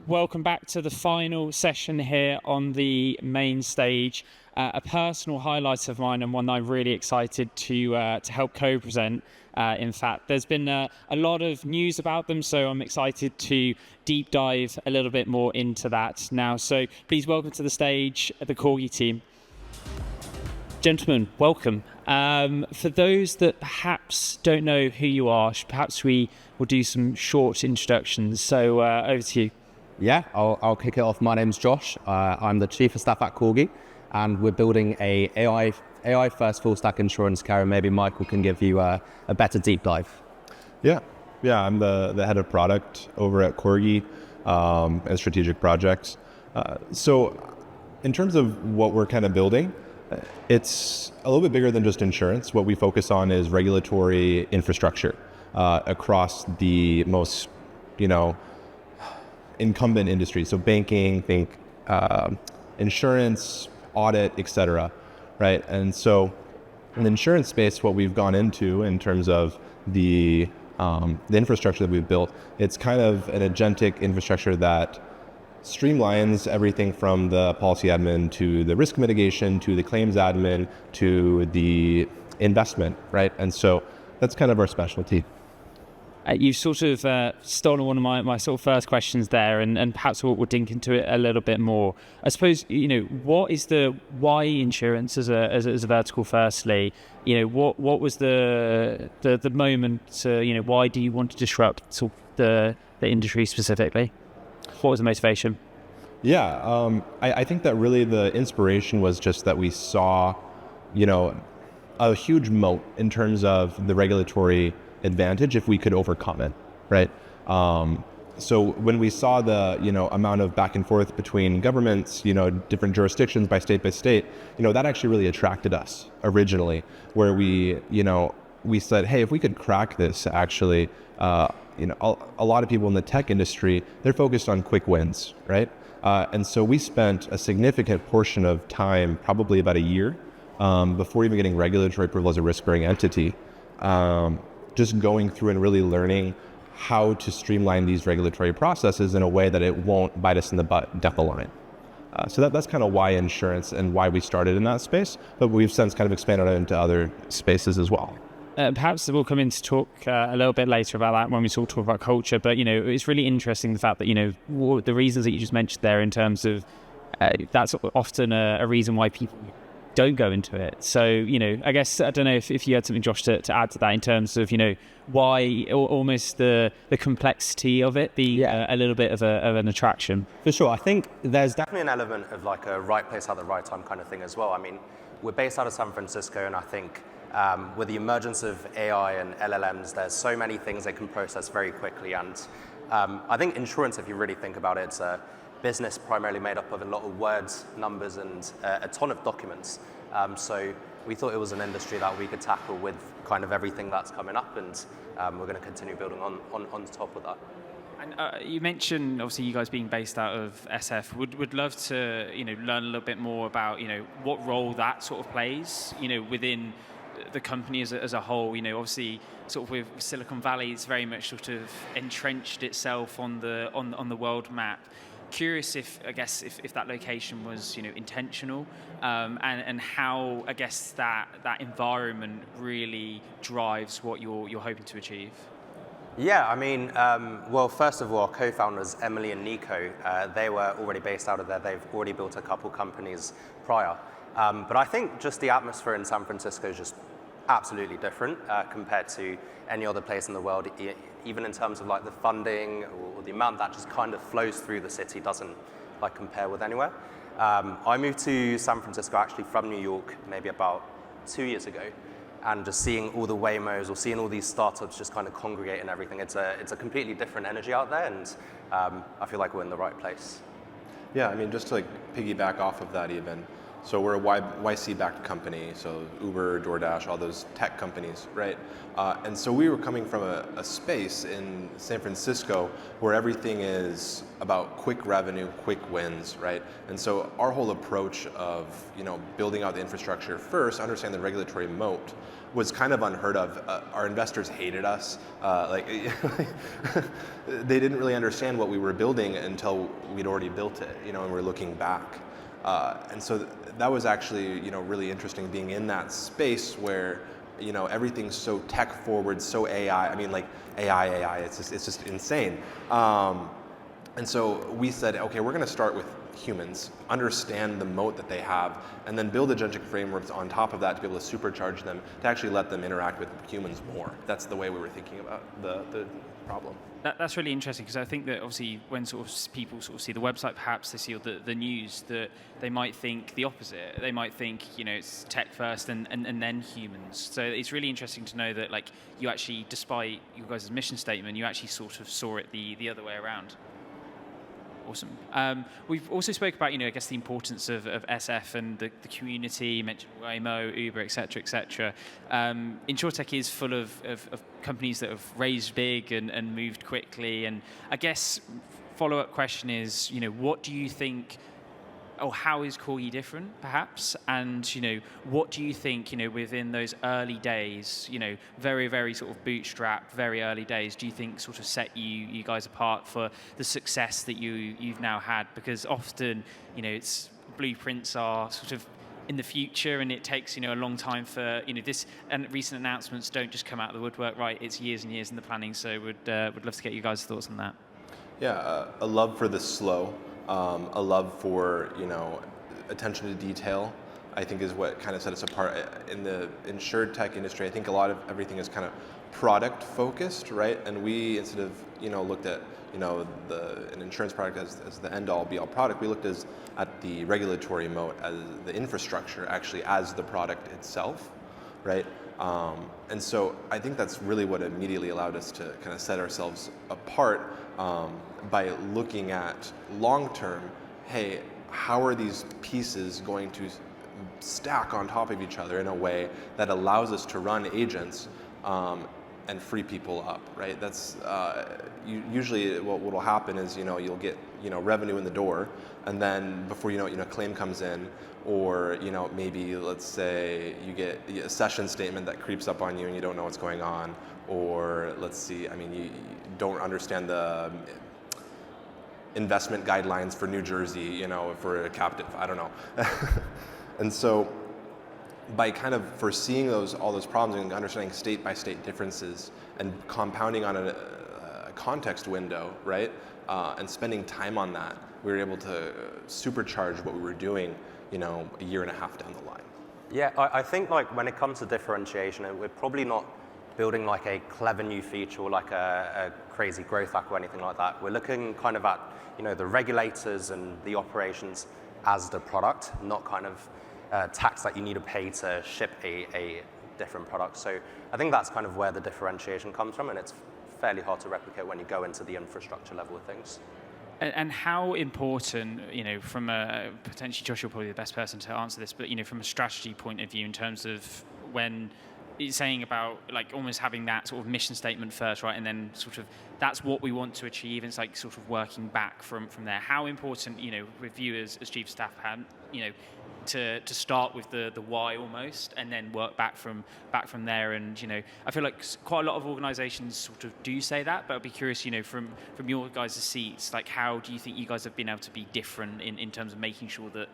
welcome back to the final session here on the main stage. A personal highlight of mine and one I'm really excited to help co-present. In fact, there's been a lot of news about them, so I'm excited to deep dive a little bit more into that now. So please welcome to the stage the Corgi team. Gentlemen, welcome. For those that perhaps don't know who you are, perhaps we will do some short introductions. So over to you. Yeah, I'll kick it off. My name's Josh. I'm the Chief of Staff at Corgi, and we're building a AI first full stack insurance carrier. Maybe Michael can give you a better deep dive. Yeah, I'm the head of product over at Corgi and strategic projects. So in terms of what we're kind of building, it's a little bit bigger than just insurance. What we focus on is regulatory infrastructure across the most, incumbent industries. So banking, insurance, audit, etc. Right? And so in the insurance space, what we've gone into in terms of the infrastructure that we've built, it's kind of an agentic infrastructure that streamlines everything from the policy admin to the risk mitigation to the claims admin to the investment, right? And so that's kind of our specialty. You've sort of stolen one of my sort of first questions there, and perhaps we'll dig into it a little bit more. I suppose, what is why insurance as a vertical? Firstly, what was the moment? Why do you want to disrupt sort of the industry specifically? What was the motivation? Yeah, I think that really the inspiration was just that we saw, a huge moat in terms of the regulatory advantage if we could overcome it, right? So when we saw the amount of back and forth between governments, different jurisdictions by state, that actually really attracted us originally, where we said, hey, if we could crack this, actually, a lot of people in the tech industry, they're focused on quick wins, right? And so we spent a significant portion of time, probably about a year, before even getting regulatory approval as a risk-bearing entity, just going through and really learning how to streamline these regulatory processes in a way that it won't bite us in the butt down the line. So that's kind of why insurance and why we started in that space, but we've since kind of expanded into other spaces as well. Perhaps we'll come in to talk a little bit later about that when we talk about culture, but it's really interesting the fact that the reasons that you just mentioned there in terms of that's often a reason why people don't go into it. So I guess I don't know if you had something, Josh, to add to that in terms of why almost the complexity of it being a little bit of an attraction. For sure, I think there's definitely an element of like a right place at the right time kind of thing as well. I mean, we're based out of San Francisco, and I think with the emergence of AI and LLMs, there's so many things they can process very quickly. And I think insurance, if you really think about it, it's a business primarily made up of a lot of words, numbers, and a ton of documents. So we thought it was an industry that we could tackle with kind of everything that's coming up, and we're going to continue building on top of that. And you mentioned, obviously, you guys being based out of SF. Would love to, learn a little bit more about, what role that sort of plays, within the company as a whole. Obviously, sort of with Silicon Valley, it's very much sort of entrenched itself on the world map. Curious if that location was intentional, and how I guess that environment really drives what you're hoping to achieve. Yeah, I mean, well, first of all, our co-founders, Emily and Nico, they were already based out of there. They've already built a couple companies prior. But I think just the atmosphere in San Francisco is just absolutely different compared to any other place in the world. Even in terms of like the funding or the amount that just kind of flows through the city doesn't like compare with anywhere. I moved to San Francisco actually from New York maybe about 2 years ago, and just seeing all the Waymos or seeing all these startups just kind of congregate and everything, it's a completely different energy out there, and I feel like we're in the right place. Yeah, I mean, just to like piggyback off of that even. So we're a YC-backed company, so Uber, DoorDash, all those tech companies, right? And so we were coming from a space in San Francisco where everything is about quick revenue, quick wins, right? And so our whole approach of building out the infrastructure first, understand the regulatory moat, was kind of unheard of. Our investors hated us. They didn't really understand what we were building until we'd already built it, and we're looking back. And so that was actually, really interesting being in that space where, everything's so tech forward, so AI. I mean, like AI. It's just insane. And so we said, okay, we're going to start with humans, understand the moat that they have, and then build agentic frameworks on top of that to be able to supercharge them to actually let them interact with humans more. That's the way we were thinking about the problem. That's really interesting, because I think that obviously when sort of people sort of see the website, perhaps they see the news, that they might think the opposite. They might think, it's tech first and then humans. So it's really interesting to know that you actually, despite your guys' mission statement, you actually sort of saw it the other way around. Awesome. We've also spoke about, I guess the importance of SF and the community. You mentioned Waymo, Uber, et cetera. Insurtech is full of companies that have raised big and moved quickly. And I guess follow-up question is, what do you think, or how is Corgi different, perhaps? And, what do you think, within those early days, very, very sort of bootstrap, very early days, do you think sort of set you guys apart for the success that you've now had? Because often, it's blueprints are sort of in the future, and it takes, a long time for, this, and recent announcements don't just come out of the woodwork, right? It's years and years in the planning. So would love to get you guys' thoughts on that. Yeah, a love for the slow. A love for attention to detail, I think, is what kind of set us apart. In the Insurtech industry, I think a lot of everything is kind of product focused, right? And we, instead of looked at an insurance product as the end all be all product, we looked at the regulatory moat as the infrastructure actually as the product itself, right? And so I think that's really what immediately allowed us to kind of set ourselves apart by looking at long-term, hey, how are these pieces going to stack on top of each other in a way that allows us to run agents and free people up, right? That's usually what will happen is, you'll get, revenue in the door, and then before you know it, a claim comes in, or, maybe let's say you get a session statement that creeps up on you and you don't know what's going on, or let's see, you don't understand the investment guidelines for New Jersey, for a captive, I don't know. And so by kind of foreseeing all those problems and understanding state by state differences and compounding on a context window, right, and spending time on that, we were able to supercharge what we were doing, a year and a half down the line. Yeah, I think when it comes to differentiation, we're probably not building a clever new feature or a crazy growth hack or anything like that. We're looking kind of at the regulators and the operations as the product, not kind of tax that you need to pay to ship a different product. So I think that's kind of where the differentiation comes from, and it's fairly hard to replicate when you go into the infrastructure level of things. And how important, from a, potentially Josh, you're probably the best person to answer this, but from a strategy point of view, in terms of when it's saying about almost having that sort of mission statement first, right, and then sort of that's what we want to achieve, and it's sort of working back from there. How important, with you as chief of staff, to start with the why almost, and then work back from there. And I feel like quite a lot of organizations sort of do say that, but I'd be curious, from your guys' seats, how do you think you guys have been able to be different in terms of making sure that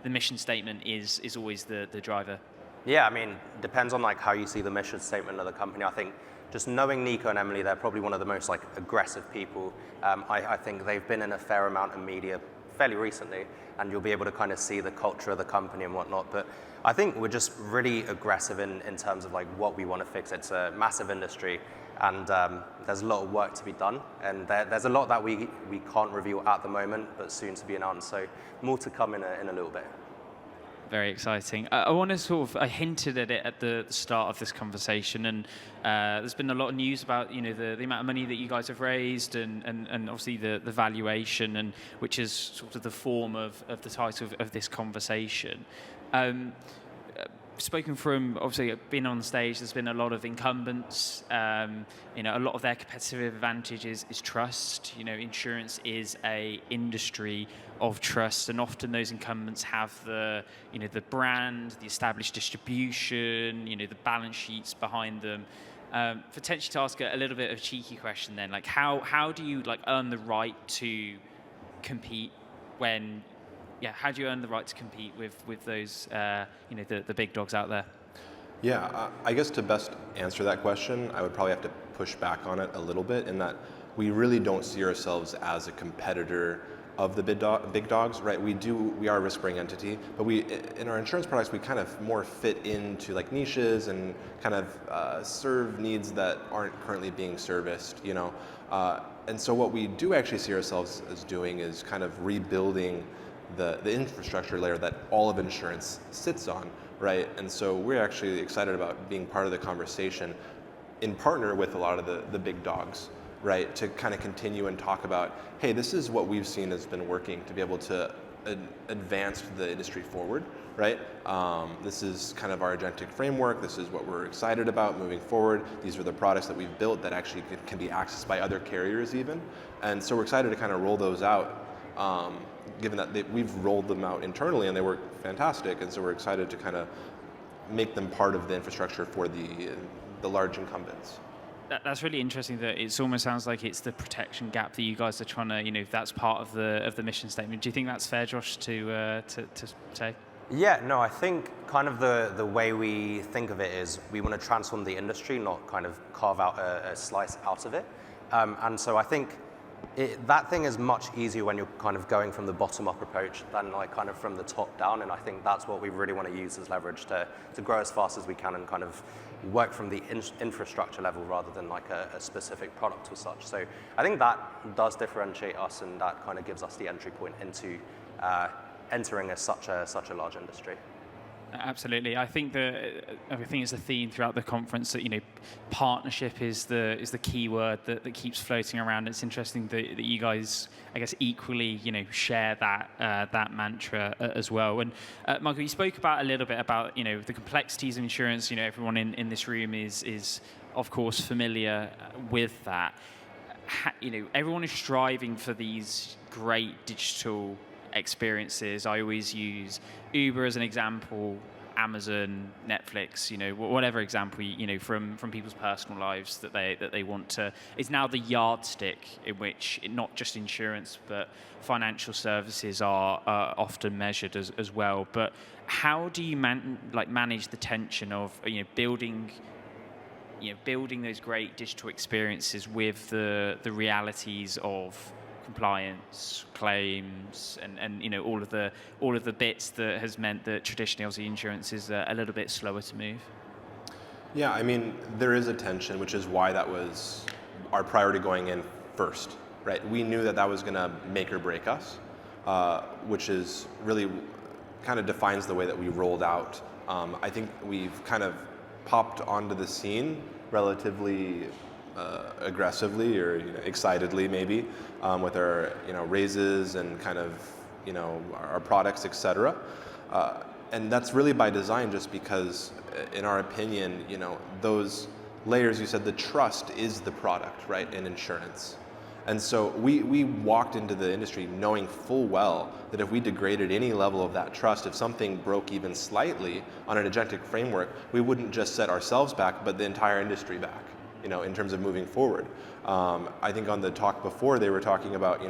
the mission statement is always the driver? Yeah, depends on how you see the mission statement of the company. I think just knowing Nico and Emily, they're probably one of the most aggressive people. I think they've been in a fair amount of media fairly recently, and you'll be able to kind of see the culture of the company and whatnot. But I think we're just really aggressive in terms of what we want to fix. It's a massive industry, and there's a lot of work to be done. And there's a lot that we can't reveal at the moment, but soon to be announced. So more to come in a little bit. very exciting. I want to sort of, I hinted at it at the start of this conversation, and there's been a lot of news about, the amount of money that you guys have raised, and obviously the valuation, and which is sort of the form of the title of this conversation. Spoken from, obviously, being on stage, there's been a lot of incumbents. A lot of their competitive advantage is trust. Insurance is a industry of trust, and often those incumbents have the brand, the established distribution, the balance sheets behind them. Potentially to ask a little bit of a cheeky question then, like how do you earn the right to compete when? Yeah, how do you earn the right to compete with those, the big dogs out there? Yeah, I guess to best answer that question, I would probably have to push back on it a little bit in that we really don't see ourselves as a competitor of the big dogs, right? We are a risk-bearing entity, but in our insurance products, we kind of more fit into like niches and kind of serve needs that aren't currently being serviced, And so what we do actually see ourselves as doing is kind of rebuilding the infrastructure layer that all of insurance sits on, right? And so we're actually excited about being part of the conversation in partner with a lot of the big dogs, right? To kind of continue and talk about, hey, this is what we've seen has been working to be able to advance the industry forward, right? This is kind of our agentic framework. This is what we're excited about moving forward. These are the products that we've built that actually can be accessed by other carriers even. And so we're excited to kind of roll those out. Given that we've rolled them out internally and they work fantastic, and so we're excited to kind of make them part of the infrastructure for the large incumbents. That's really interesting. That it almost sounds like it's the protection gap that you guys are trying to, that's part of the mission statement. Do you think that's fair, Josh, to say? Yeah, no, I think kind of the way we think of it is we want to transform the industry, not kind of carve out a slice out of it. And so I think that thing is much easier when you're kind of going from the bottom-up approach than kind of from the top down, and I think that's what we really want to use as leverage to grow as fast as we can and kind of work from the infrastructure level rather than like a specific product or such. So I think that does differentiate us, and that kind of gives us the entry point into entering such a large industry. Absolutely. I think it's a theme throughout the conference that partnership is the key word that keeps floating around. It's interesting that you guys, I guess, equally share that mantra as well. And Michael, you spoke about a little bit about the complexities of insurance. Everyone in this room is of course familiar with that. Everyone is striving for these great digital experiences. I always use Uber as an example, Amazon, Netflix, whatever example, from people's personal lives that they want to. It's now the yardstick in which not just insurance but financial services are often measured as well. But how do you manage the tension of building those great digital experiences with the realities of compliance, claims, and all of the bits that has meant that traditionally, obviously, insurance is a little bit slower to move? Yeah, I mean, there is a tension, which is why that was our priority going in first, right? We knew that was going to make or break us, which is really kind of defines the way that we rolled out. I think we've kind of popped onto the scene relatively aggressively or excitedly maybe with our raises and kind of our products, etc. And that's really by design, just because in our opinion those layers, you said the trust is the product, right, in insurance. And so we walked into the industry knowing full well that if we degraded any level of that trust, if something broke even slightly on an agentic framework, we wouldn't just set ourselves back but the entire industry back, in terms of moving forward. I think on the talk before, they were talking about,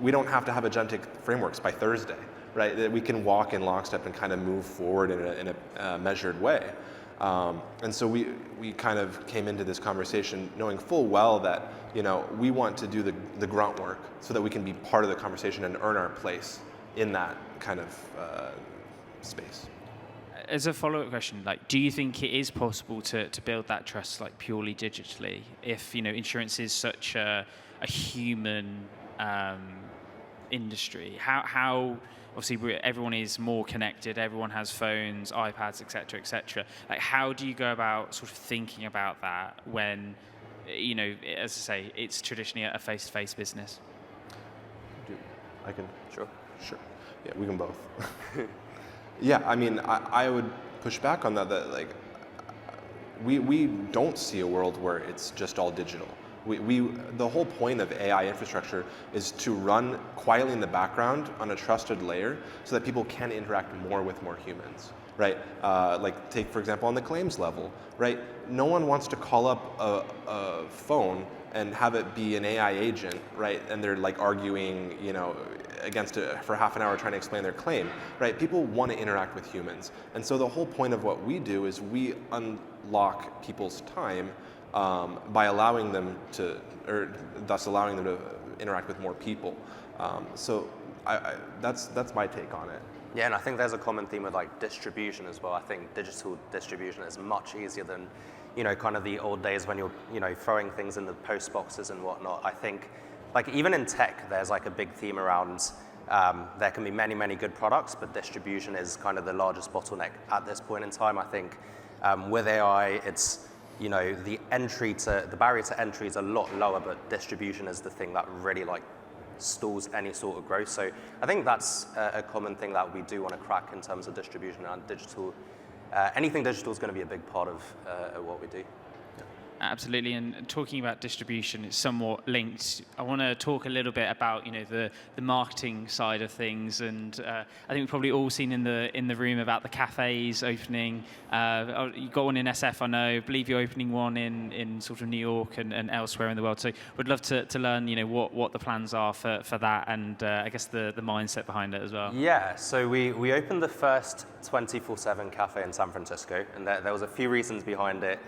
we don't have to have agentic frameworks by Thursday, right? That we can walk in lockstep and kind of move forward in a measured way. And so we kind of came into this conversation knowing full well that, we want to do the grunt work so that we can be part of the conversation and earn our place in that kind of space. As a follow-up question, do you think it is possible to build that trust purely digitally? If insurance is such a human industry? How obviously everyone is more connected, everyone has phones, iPads, etc., etc. Like, how do you go about sort of thinking about that when, as I say, it's traditionally a face-to-face business? I can. Sure. Sure. Yeah, we can both. Yeah, I mean, I would push back on that like, we don't see a world where it's just all digital. The whole point of AI infrastructure is to run quietly in the background on a trusted layer so that people can interact more with more humans, right? Like take, for example, on the claims level, right? No one wants to call up a phone and have it be an AI agent, right? And they're like arguing, against it for half an hour trying to explain their claim, right? People want to interact with humans. And so the whole point of what we do is we unlock people's time by allowing them to, or thus allowing them to interact with more people. So that's my take on it. Yeah, and I think there's a common theme with like distribution as well. I think digital distribution is much easier than, kind of the old days when you're, throwing things in the post boxes and whatnot. I think, like even in tech, there's like a big theme around there can be many, many good products, but distribution is kind of the largest bottleneck at this point in time. I think with AI, it's, the barrier to entry is a lot lower, but distribution is the thing that really like stalls any sort of growth. So I think that's a common thing that we do want to crack in terms of distribution and digital. Anything digital is going to be a big part of what we do. Absolutely, and talking about distribution, it's somewhat linked. I want to talk a little bit about the marketing side of things, and I think we've probably all seen in the room about the cafes opening. You got one in SF, I know. I believe you're opening one in sort of New York and elsewhere in the world. So we'd love to learn what the plans are for that, and I guess the mindset behind it as well. Yeah, so we opened the first 24/7 cafe in San Francisco, and there was a few reasons behind it.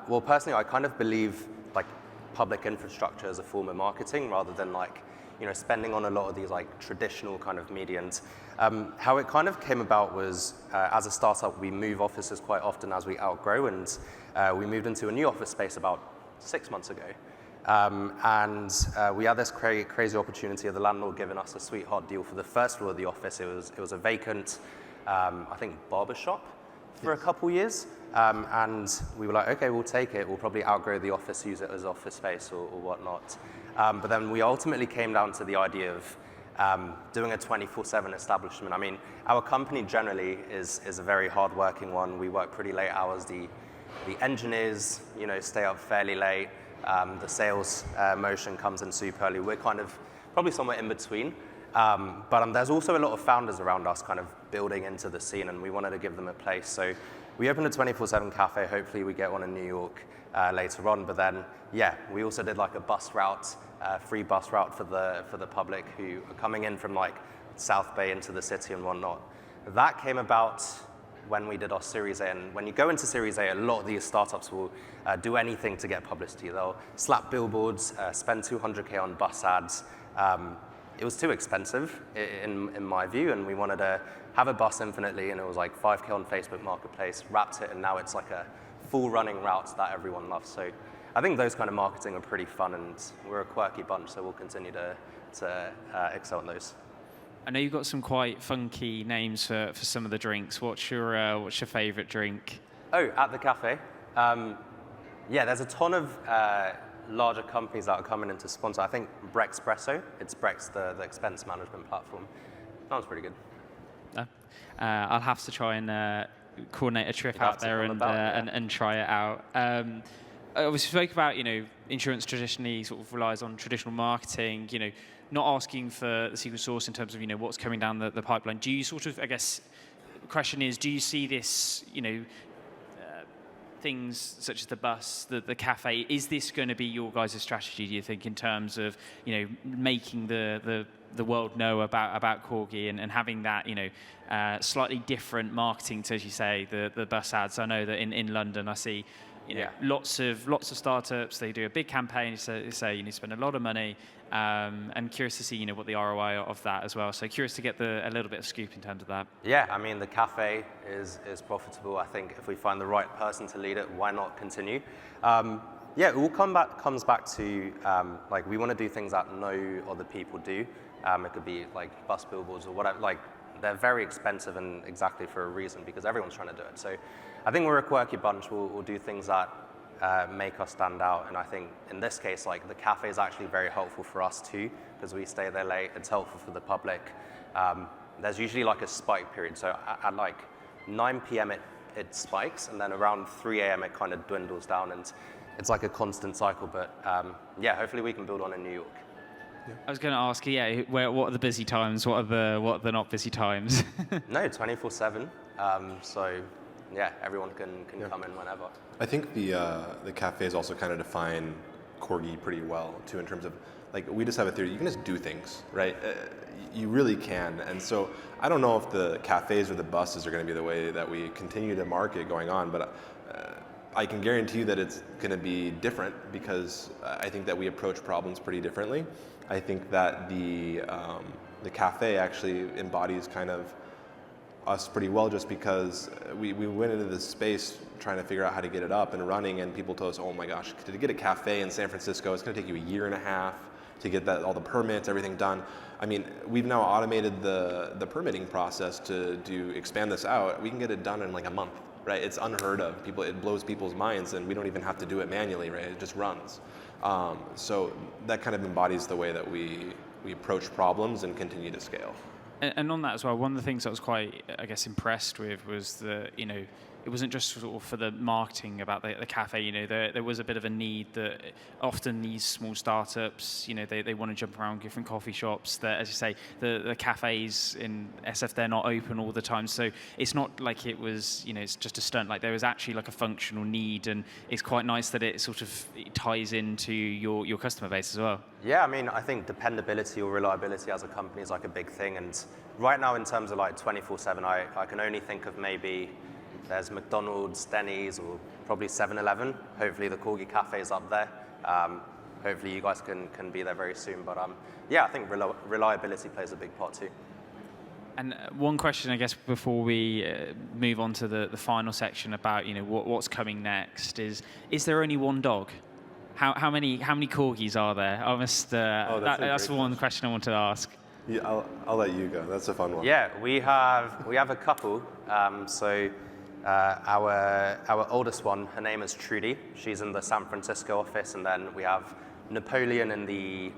Well, personally, I kind of believe like public infrastructure as a form of marketing rather than like, spending on a lot of these like traditional kind of media. And how it kind of came about was as a startup, we move offices quite often as we outgrow, and we moved into a new office space about 6 months ago. And we had this crazy opportunity of the landlord giving us a sweetheart deal for the first floor of the office. It was a vacant, I think, barber shop for a couple years. And we were like, okay, we'll take it. We'll probably outgrow the office, use it as office space or whatnot. But then we ultimately came down to the idea of doing a 24/7 establishment. I mean, our company generally is a very hardworking one. We work pretty late hours. The engineers, stay up fairly late. The sales motion comes in super early. We're kind of probably somewhere in between. But there's also a lot of founders around us kind of building into the scene, and we wanted to give them a place. So we opened a 24/7 cafe. Hopefully we get one in New York later on. But then, yeah, we also did like a bus route, free bus route for the public who are coming in from like South Bay into the city and whatnot. That came about when we did our Series A. And when you go into Series A, a lot of these startups will do anything to get publicity. They'll slap billboards, spend $200K on bus ads. It was too expensive in my view, and we wanted to have a bus infinitely, and it was like $5K on Facebook Marketplace, wrapped it, and now it's like a full running route that everyone loves. So I think those kind of marketing are pretty fun, and we're a quirky bunch, so we'll continue to excel in those. I know you've got some quite funky names for some of the drinks. What's your favorite drink? Oh, at the cafe? Yeah, there's a ton of larger companies that are coming in to sponsor. I think Brexpresso, it's Brex, the expense management platform. Sounds pretty good. I'll have to try and coordinate a trip out there and try it out. We spoke about, insurance traditionally sort of relies on traditional marketing, not asking for the secret sauce in terms of, what's coming down the pipeline. Do you sort of, I guess, the question is, do you see this, things such as the bus, the cafe, is this going to be your guys' strategy, do you think, in terms of, making the world know about Corgi and having that, slightly different marketing to, as you say, the bus ads? I know that in London I see, lots of startups, they do a big campaign, so they say you need to spend a lot of money, and curious to see, what the ROI of that as well. So curious to get a little bit of scoop in terms of that. Yeah, I mean, the cafe is profitable. I think if we find the right person to lead it, why not continue? Yeah, it all comes back to like we want to do things that no other people do. It could be like bus billboards or whatever. Like they're very expensive and exactly for a reason because everyone's trying to do it. So I think we're a quirky bunch. We'll do things that make us stand out. And I think in this case, like the cafe is actually very helpful for us too because we stay there late. It's helpful for the public. There's usually like a spike period. So at like 9 p.m. it spikes, and then around 3 a.m. it kind of dwindles down, and it's like a constant cycle. But yeah, hopefully we can build on in New York. Yeah. I was going to ask, what are the busy times? What are the not busy times? No, 24/7. So yeah, everyone can come in whenever. I think the cafes also kind of define Corgi pretty well too, in terms of like we just have a theory. You can just do things, right? You really can. And so I don't know if the cafes or the buses are going to be the way that we continue to market going on, but I can guarantee you that it's going to be different because I think that we approach problems pretty differently. I think that the cafe actually embodies kind of us pretty well just because we went into this space trying to figure out how to get it up and running, and people told us, oh my gosh, to get a cafe in San Francisco, it's going to take you a year and a half to get all the permits, everything done. I mean, we've now automated the permitting process to expand this out. We can get it done in like a month, right? It's unheard of. It blows people's minds, and we don't even have to do it manually, right? It just runs. So that kind of embodies the way that we approach problems and continue to scale. And on that as well, one of the things I was quite, I guess, impressed with was that, it wasn't just sort of for the marketing about the cafe. There was a bit of a need that often these small startups, they want to jump around different coffee shops. That, as you say, the cafes in SF, they're not open all the time. So it's not like it was, it's just a stunt. Like there was actually like a functional need, and it's quite nice that it sort of ties into your customer base as well. Yeah, I mean, I think dependability or reliability as a company is like a big thing. And right now, in terms of like 24/7, I can only think of maybe there's McDonald's, Denny's, or probably 7-Eleven. Hopefully the Corgi Cafe is up there. Hopefully you guys can be there very soon. But yeah, I think reliability plays a big part too. And one question, I guess, before we move on to the final section about what's coming next is there only one dog? How many Corgis are there? I must. That's the one question I want to ask. Yeah, I'll let you go. That's a fun one. Yeah, we have a couple. Our oldest one, her name is Trudy. She's in the San Francisco office, and then we have Napoleon in the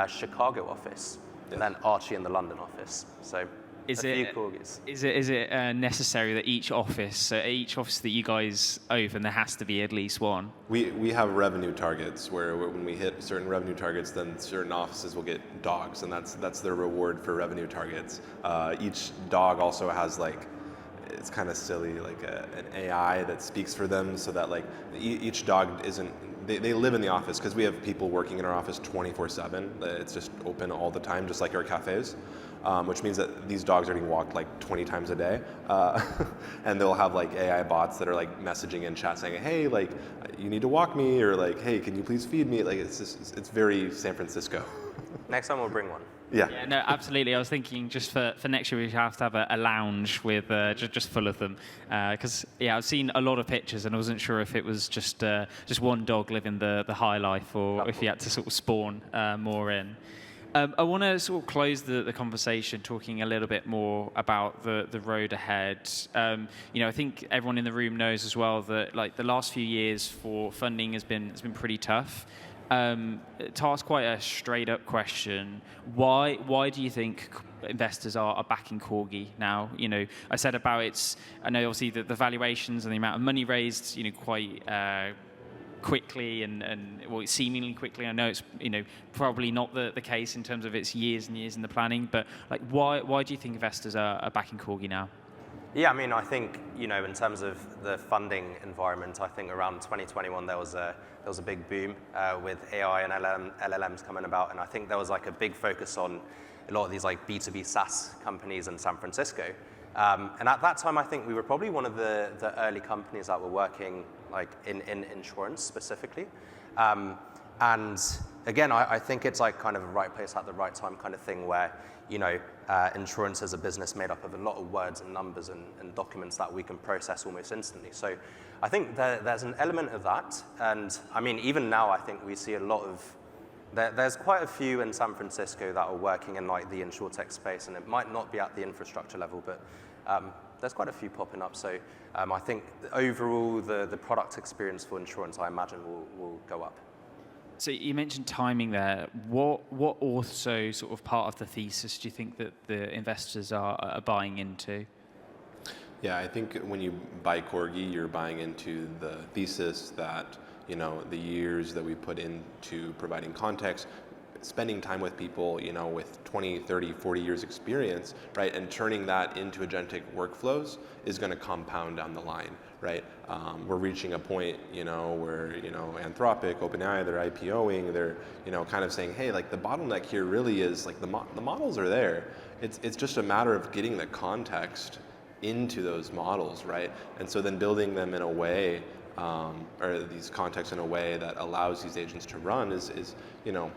Chicago office, and then Archie in the London office. So a few corgis. Is it necessary that each office that you guys open, there has to be at least one? We have revenue targets where when we hit certain revenue targets, then certain offices will get dogs, and that's their reward for revenue targets. Each dog also has it's kind of silly, like an AI that speaks for them, so that like each dog isn't. They live in the office because we have people working in our office 24/7. It's just open all the time, just like our cafes, which means that these dogs are being walked like 20 times a day, and they'll have like AI bots that are like messaging in chat saying, "Hey, like you need to walk me," or like, "Hey, can you please feed me?" Like it's very San Francisco. Next time we'll bring one. Yeah, no, absolutely. I was thinking just for next year we should have to have a lounge with just full of them, because I've seen a lot of pictures and I wasn't sure if it was just one dog living the high life or if you had to sort of spawn more in. I want to sort of close the conversation talking a little bit more about the road ahead. I think everyone in the room knows as well that like the last few years for funding has been pretty tough. To ask quite a straight up question, why do you think investors are backing Corgi now? I said about I know obviously the valuations and the amount of money raised, quite quickly and seemingly quickly. I know it's probably not the case in terms of its years and years in the planning, but like why do you think investors are backing Corgi now? Yeah, I mean, I think in terms of the funding environment, I think around 2021 there was a big boom with AI and LLMs coming about, and I think there was like a big focus on a lot of these like B2B SaaS companies in San Francisco. And at that time, I think we were probably one of the early companies that were working like in insurance specifically. And again, I think it's like kind of a right place at the right time kind of thing where, you know, insurance is a business made up of a lot of words and numbers and documents that we can process almost instantly. So I think there's an element of that. And I mean, even now, I think we see a lot of, there's quite a few in San Francisco that are working in like the Insurtech space, and it might not be at the infrastructure level, but there's quite a few popping up. So I think overall, the product experience for insurance, I imagine, will go up. So you mentioned timing there. What also sort of part of the thesis do you think that the investors are buying into? Yeah, I think when you buy Corgi, you're buying into the thesis that, you know, the years that we put into providing context, spending time with people, you know, with 20, 30, 40 years experience, right, and turning that into agentic workflows is going to compound down the line, right? We're reaching a point, you know, where, you know, Anthropic, OpenAI, they're IPOing, they're, you know, kind of saying, hey, like the bottleneck here really is like the models are there. It's just a matter of getting the context into those models, right? And so then building them in a way, or these contexts in a way that allows these agents to run is, you know,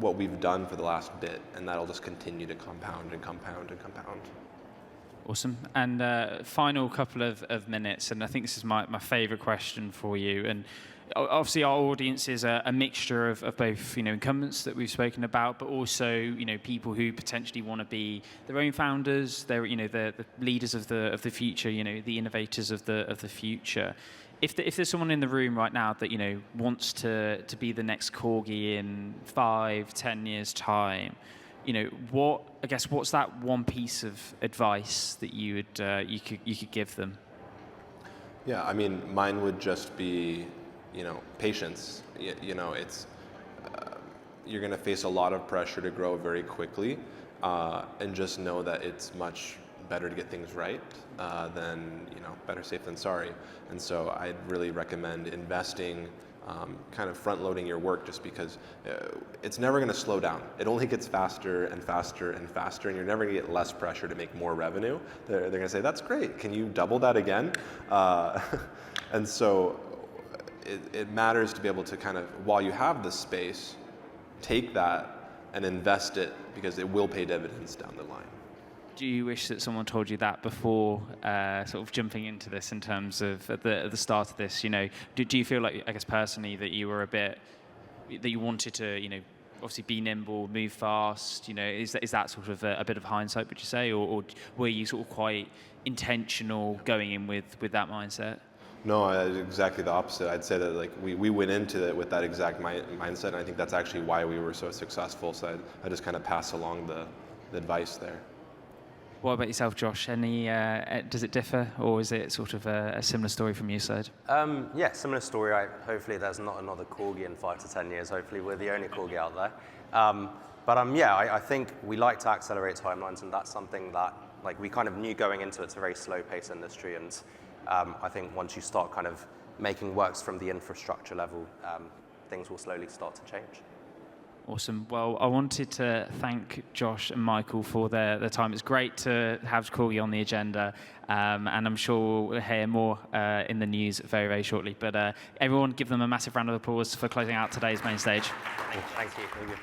what we've done for the last bit, and that'll just continue to compound and compound and compound. Awesome. And final couple of minutes, and I think this is my favorite question for you. And obviously our audience is a mixture of both, you know, incumbents that we've spoken about, but also, you know, people who potentially want to be their own founders, they're, you know, the leaders of the future, you know, the innovators of the future. If there's someone in the room right now that, you know, wants to be the next Corgi in 5-10 years time, you know, what's that one piece of advice that you could give them? Yeah, I mean, mine would just be, you know, patience. You know, it's you're going to face a lot of pressure to grow very quickly, and just know that it's much better to get things right than, you know, better safe than sorry. And so I'd really recommend investing, kind of front loading your work, just because it's never going to slow down. It only gets faster and faster and faster, and you're never going to get less pressure to make more revenue. They're going to say, that's great, can you double that again? And so it matters to be able to kind of, while you have the space, take that and invest it, because it will pay dividends down the line. Do you wish that someone told you that before sort of jumping into this, in terms of at the start of this? You know, do you feel like, I guess personally, that you were that you wanted to, you know, obviously be nimble, move fast? You know, is that sort of a bit of hindsight, would you say, or were you sort of quite intentional going in with that mindset? No, exactly the opposite. I'd say that like we went into it with that exact mindset, and I think that's actually why we were so successful. So I just kind of pass along the advice there. What about yourself, Josh? Does it differ, or is it sort of a similar story from your side? Yeah, similar story. Hopefully there's not another Corgi in 5 to 10 years. Hopefully we're the only Corgi out there. Yeah, I think we like to accelerate timelines, and that's something that like we kind of knew going into it. It's a very slow-paced industry, and I think once you start kind of making works from the infrastructure level, things will slowly start to change. Awesome. Well, I wanted to thank Josh and Michael for their time. It's great to have Corgi on the agenda, and I'm sure we'll hear more in the news very, very shortly. But everyone, give them a massive round of applause for closing out today's main stage. Thank you.